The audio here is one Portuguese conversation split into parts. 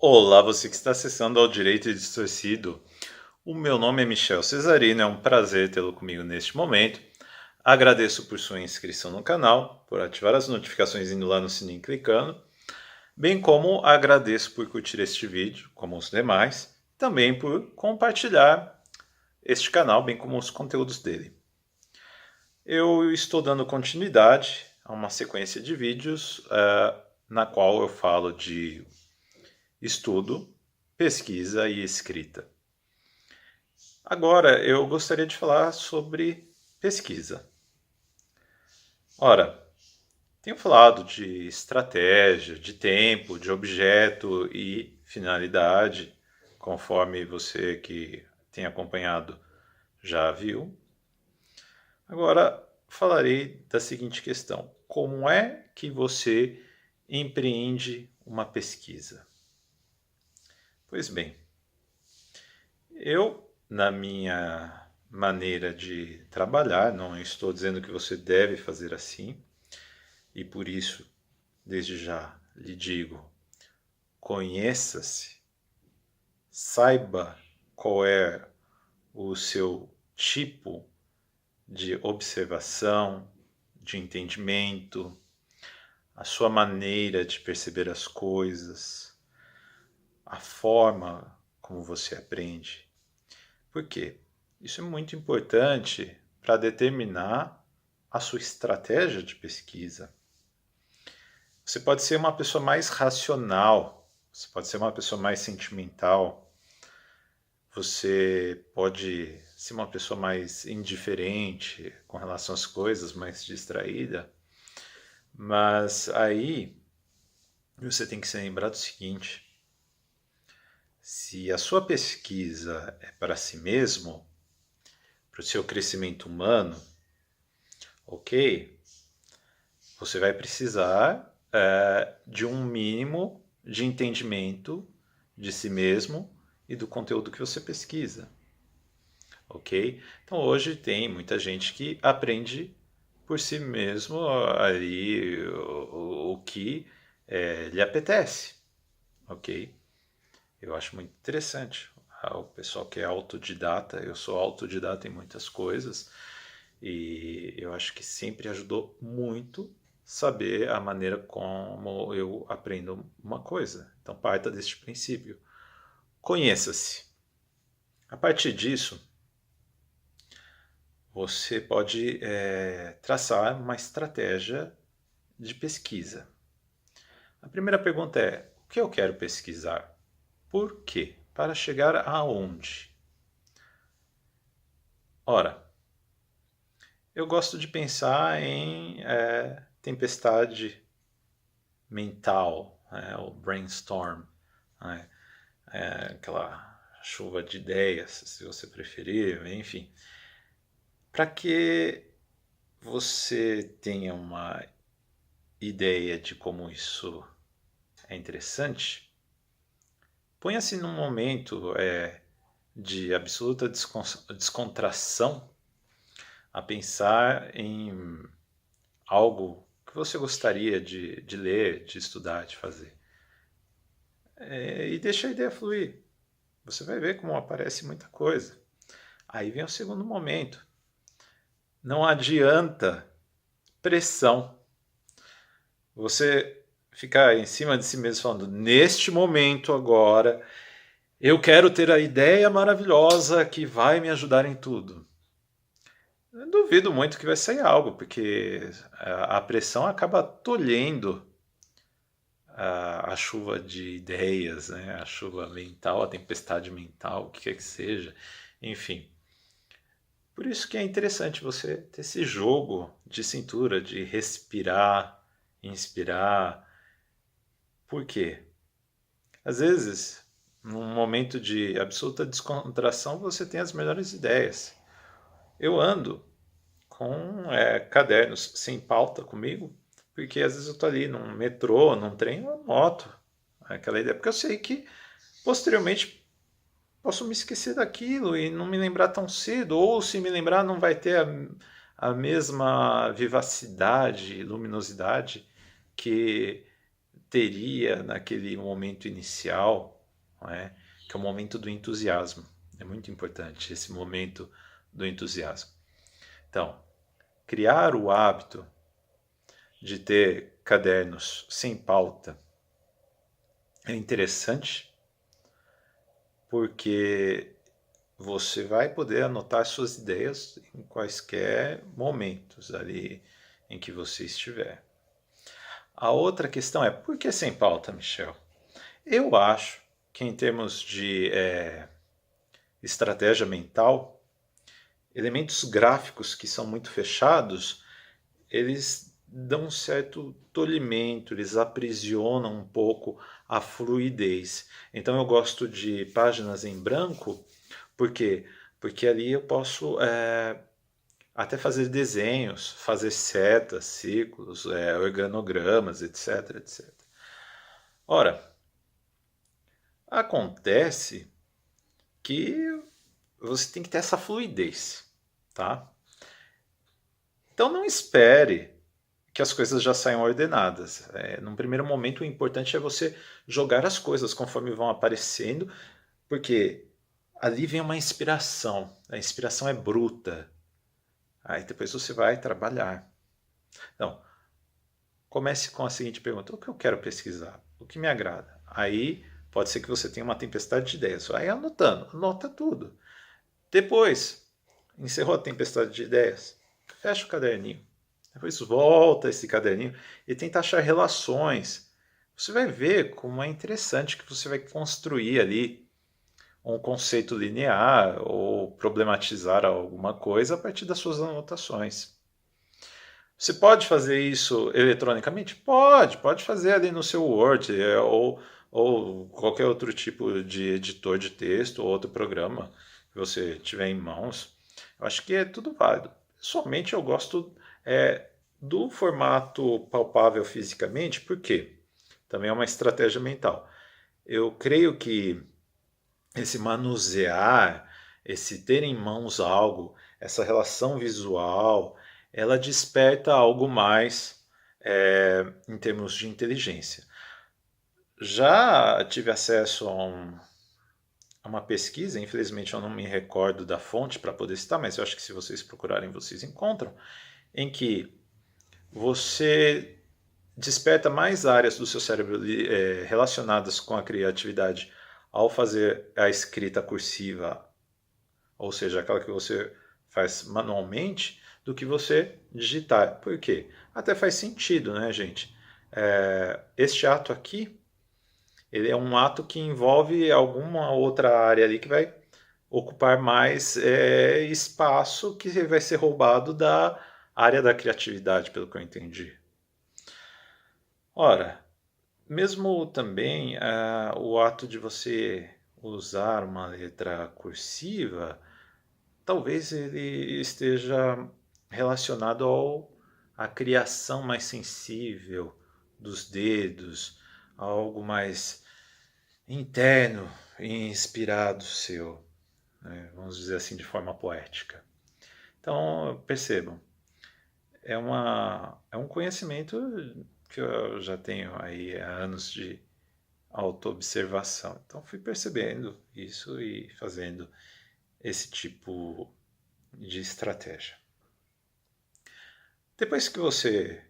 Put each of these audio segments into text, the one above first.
Olá, você que está acessando ao Direito Distorcido. O meu nome é Michel Cesarino, é um prazer tê-lo comigo neste momento. Agradeço por sua inscrição no canal, por ativar as notificações indo lá no sininho clicando, bem como agradeço por curtir este vídeo, como os demais, também por compartilhar este canal, bem como os conteúdos dele. Eu estou dando continuidade a uma sequência de vídeos na qual eu falo de estudo, pesquisa e escrita. Agora eu gostaria de falar sobre pesquisa. Ora, tenho falado de estratégia, de tempo, de objeto e finalidade, conforme você que tem acompanhado já viu. Agora falarei da seguinte questão: como é que você empreende uma pesquisa? Pois bem, eu, na minha maneira de trabalhar, não estou dizendo que você deve fazer assim, e por isso, desde já lhe digo, conheça-se, saiba qual é o seu tipo de observação, de entendimento, a sua maneira de perceber as coisas, a forma como você aprende. Por quê? Isso é muito importante para determinar a sua estratégia de pesquisa. Você pode ser uma pessoa mais racional, você pode ser uma pessoa mais sentimental, você pode ser uma pessoa mais indiferente com relação às coisas, mais distraída, mas aí você tem que se lembrar do seguinte: se a sua pesquisa é para si mesmo, para o seu crescimento humano, ok, você vai precisar de um mínimo de entendimento de si mesmo e do conteúdo que você pesquisa, ok? Então hoje tem muita gente que aprende por si mesmo ali o que lhe apetece, ok? Eu acho muito interessante. O pessoal que é autodidata, eu sou autodidata em muitas coisas, e eu acho que sempre ajudou muito saber a maneira como eu aprendo uma coisa. Então parta deste princípio. Conheça-se. A partir disso, você pode traçar uma estratégia de pesquisa. A primeira pergunta é: o que eu quero pesquisar? Por quê? Para chegar aonde? Ora, eu gosto de pensar em tempestade mental, o brainstorm, aquela chuva de ideias, se você preferir, enfim. Para que você tenha uma ideia de como isso é interessante, ponha-se num momento de absoluta descontração a pensar em algo que você gostaria de ler, de estudar, de fazer. E deixa a ideia fluir. Você vai ver como aparece muita coisa. Aí vem o segundo momento. Não adianta pressão. Você ficar em cima de si mesmo falando: neste momento agora, eu quero ter a ideia maravilhosa que vai me ajudar em tudo. Eu duvido muito que vai sair algo, porque a pressão acaba tolhendo a chuva de ideias, né? A chuva mental, a tempestade mental, o que quer que seja, enfim. Por isso que é interessante você ter esse jogo de cintura, de respirar, inspirar. Por quê? Às vezes, num momento de absoluta descontração, você tem as melhores ideias. Eu ando com cadernos sem pauta comigo, porque às vezes eu estou ali num metrô, num trem, eu anoto aquela ideia, porque eu sei que posteriormente posso me esquecer daquilo e não me lembrar tão cedo, ou se me lembrar não vai ter a mesma vivacidade, luminosidade que teria naquele momento inicial, não é? Que é o momento do entusiasmo. É muito importante esse momento do entusiasmo. Então, criar o hábito de ter cadernos sem pauta é interessante, porque você vai poder anotar suas ideias em quaisquer momentos ali em que você estiver. A outra questão é, por que sem pauta, Michel? Eu acho que em termos de estratégia mental, elementos gráficos que são muito fechados, eles dão um certo tolhimento, eles aprisionam um pouco a fluidez. Então eu gosto de páginas em branco, por quê? Porque ali eu posso até fazer desenhos, fazer setas, círculos, organogramas, etc, etc. Ora, acontece que você tem que ter essa fluidez, tá? Então não espere que as coisas já saiam ordenadas. Num primeiro momento, o importante é você jogar as coisas conforme vão aparecendo, porque ali vem uma inspiração. A inspiração é bruta. Aí depois você vai trabalhar. Então, comece com a seguinte pergunta: o que eu quero pesquisar? O que me agrada? Aí pode ser que você tenha uma tempestade de ideias. Vai anotando, anota tudo. Depois, encerrou a tempestade de ideias, fecha o caderninho. Depois volta esse caderninho e tenta achar relações. Você vai ver como é interessante que você vai construir ali um conceito linear ou problematizar alguma coisa a partir das suas anotações. Você pode fazer isso eletronicamente? Pode fazer ali no seu Word ou qualquer outro tipo de editor de texto ou outro programa que você tiver em mãos. Eu acho que é tudo válido. Somente eu gosto do formato palpável fisicamente, porque também é uma estratégia mental. Eu creio que esse manusear, esse ter em mãos algo, essa relação visual, ela desperta algo mais em termos de inteligência. Já tive acesso a uma pesquisa, infelizmente eu não me recordo da fonte para poder citar, mas eu acho que se vocês procurarem vocês encontram, em que você desperta mais áreas do seu cérebro relacionadas com a criatividade ao fazer a escrita cursiva, ou seja, aquela que você faz manualmente, do que você digitar. Por quê? Até faz sentido, né, gente? Este ato aqui, ele é um ato que envolve alguma outra área ali que vai ocupar mais espaço que vai ser roubado da área da criatividade, pelo que eu entendi. Ora, mesmo também o ato de você usar uma letra cursiva, talvez ele esteja relacionado à criação mais sensível dos dedos, a algo mais interno e inspirado seu, né? Vamos dizer assim, de forma poética. Então, percebam, é um conhecimento que eu já tenho aí há anos de autoobservação. Então fui percebendo isso e fazendo esse tipo de estratégia. Depois que você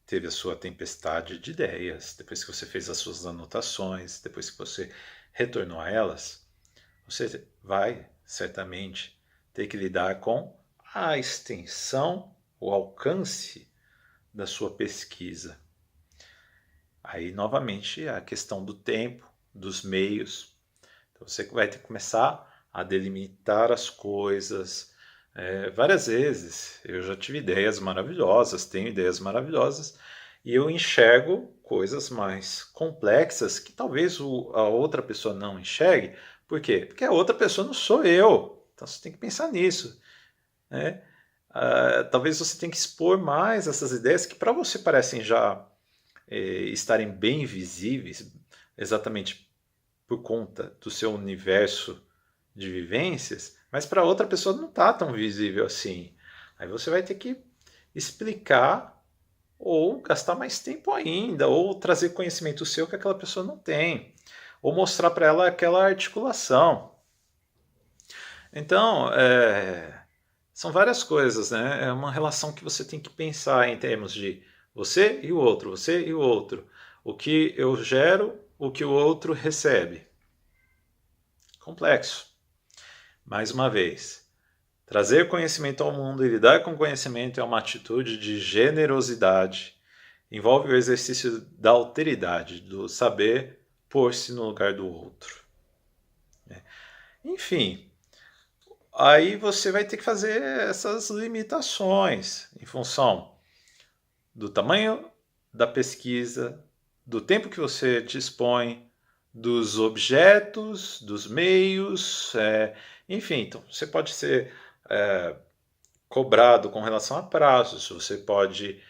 teve a sua tempestade de ideias, depois que você fez as suas anotações, depois que você retornou a elas, você vai certamente ter que lidar com a extensão, o alcance da sua pesquisa. Aí, novamente, a questão do tempo, dos meios. Então, você vai ter que começar a delimitar as coisas. Várias vezes eu já tive ideias maravilhosas, tenho ideias maravilhosas, e eu enxergo coisas mais complexas que talvez a outra pessoa não enxergue. Por quê? Porque a outra pessoa não sou eu. Então você tem que pensar nisso, né? Talvez você tenha que expor mais essas ideias que para você parecem já estarem bem visíveis, exatamente por conta do seu universo de vivências, mas para outra pessoa não está tão visível assim. Aí você vai ter que explicar ou gastar mais tempo ainda, ou trazer conhecimento seu que aquela pessoa não tem, ou mostrar para ela aquela articulação. Então, são várias coisas, né? É uma relação que você tem que pensar em termos de você e o outro, você e o outro. O que eu gero, o que o outro recebe. Complexo. Mais uma vez, trazer conhecimento ao mundo e lidar com conhecimento é uma atitude de generosidade. Envolve o exercício da alteridade, do saber pôr-se no lugar do outro. Enfim, aí você vai ter que fazer essas limitações em função do tamanho da pesquisa, do tempo que você dispõe, dos objetos, dos meios, enfim, então você pode ser cobrado com relação a prazos, você pode,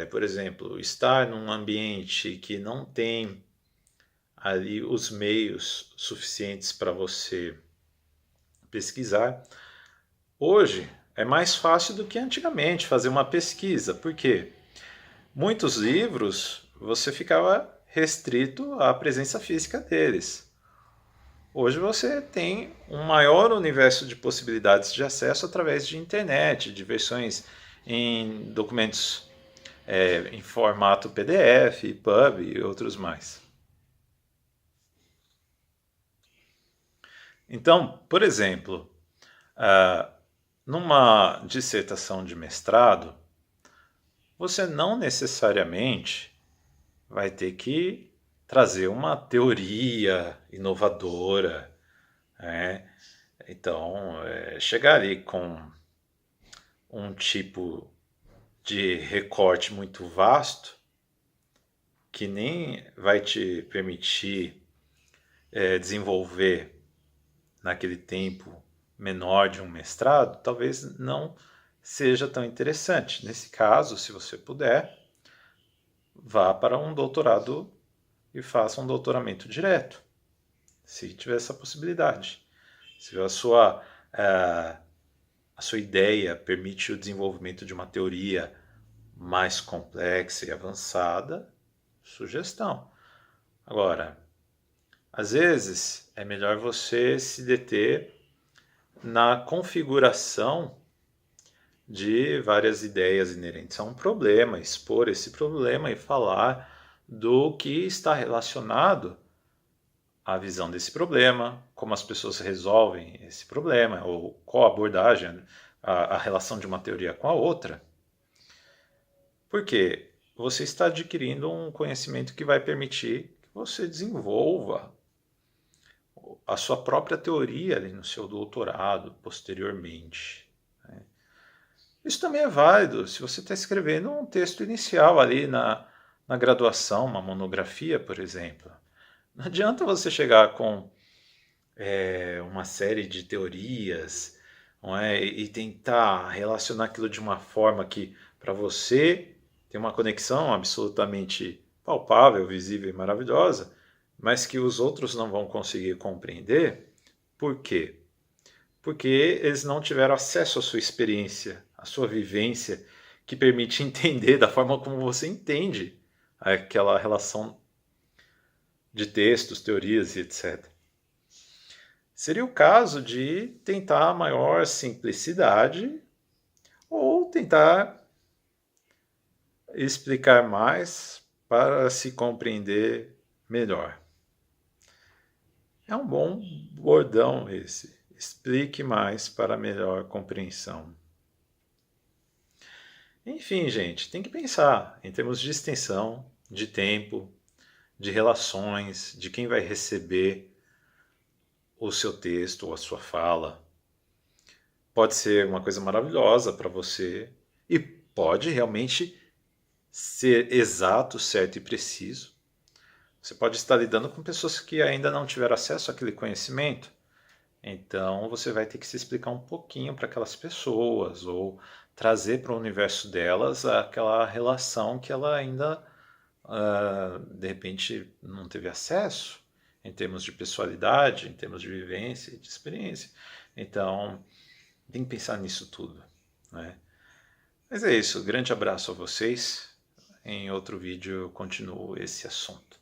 por exemplo, estar num ambiente que não tem ali os meios suficientes para você pesquisar. Hoje é mais fácil do que antigamente fazer uma pesquisa, por quê? Muitos livros você ficava restrito à presença física deles. Hoje você tem um maior universo de possibilidades de acesso através de internet, de versões em documentos em formato PDF, EPUB e outros mais. Então, por exemplo, numa dissertação de mestrado, você não necessariamente vai ter que trazer uma teoria inovadora, né? Então, chegar ali com um tipo de recorte muito vasto que nem vai te permitir desenvolver naquele tempo menor de um mestrado, talvez não seja tão interessante. Nesse caso, se você puder, vá para um doutorado e faça um doutoramento direto, se tiver essa possibilidade. Se a sua ideia permite o desenvolvimento de uma teoria mais complexa e avançada, sugestão. Agora, às vezes é melhor você se deter na configuração de várias ideias inerentes a um problema, expor esse problema e falar do que está relacionado à visão desse problema, como as pessoas resolvem esse problema, ou qual abordagem, a relação de uma teoria com a outra. Porque você está adquirindo um conhecimento que vai permitir que você desenvolva a sua própria teoria ali no seu doutorado posteriormente. Isso também é válido se você está escrevendo um texto inicial ali na graduação, uma monografia, por exemplo. Não adianta você chegar com uma série de teorias, não é? E tentar relacionar aquilo de uma forma que, para você, tem uma conexão absolutamente palpável, visível e maravilhosa, mas que os outros não vão conseguir compreender. Por quê? Porque eles não tiveram acesso à sua experiência, à sua vivência, que permite entender da forma como você entende aquela relação de textos, teorias e etc. Seria o caso de tentar maior simplicidade ou tentar explicar mais para se compreender melhor. É um bom bordão esse. Explique mais para melhor compreensão. Enfim, gente, tem que pensar em termos de extensão, de tempo, de relações, de quem vai receber o seu texto ou a sua fala. Pode ser uma coisa maravilhosa para você e pode realmente ser exato, certo e preciso. Você pode estar lidando com pessoas que ainda não tiveram acesso àquele conhecimento. Então você vai ter que se explicar um pouquinho para aquelas pessoas ou trazer para o universo delas aquela relação que ela ainda de repente não teve acesso em termos de pessoalidade, em termos de vivência e de experiência. Então tem que pensar nisso tudo, né? Mas é isso, grande abraço a vocês, em outro vídeo eu continuo esse assunto.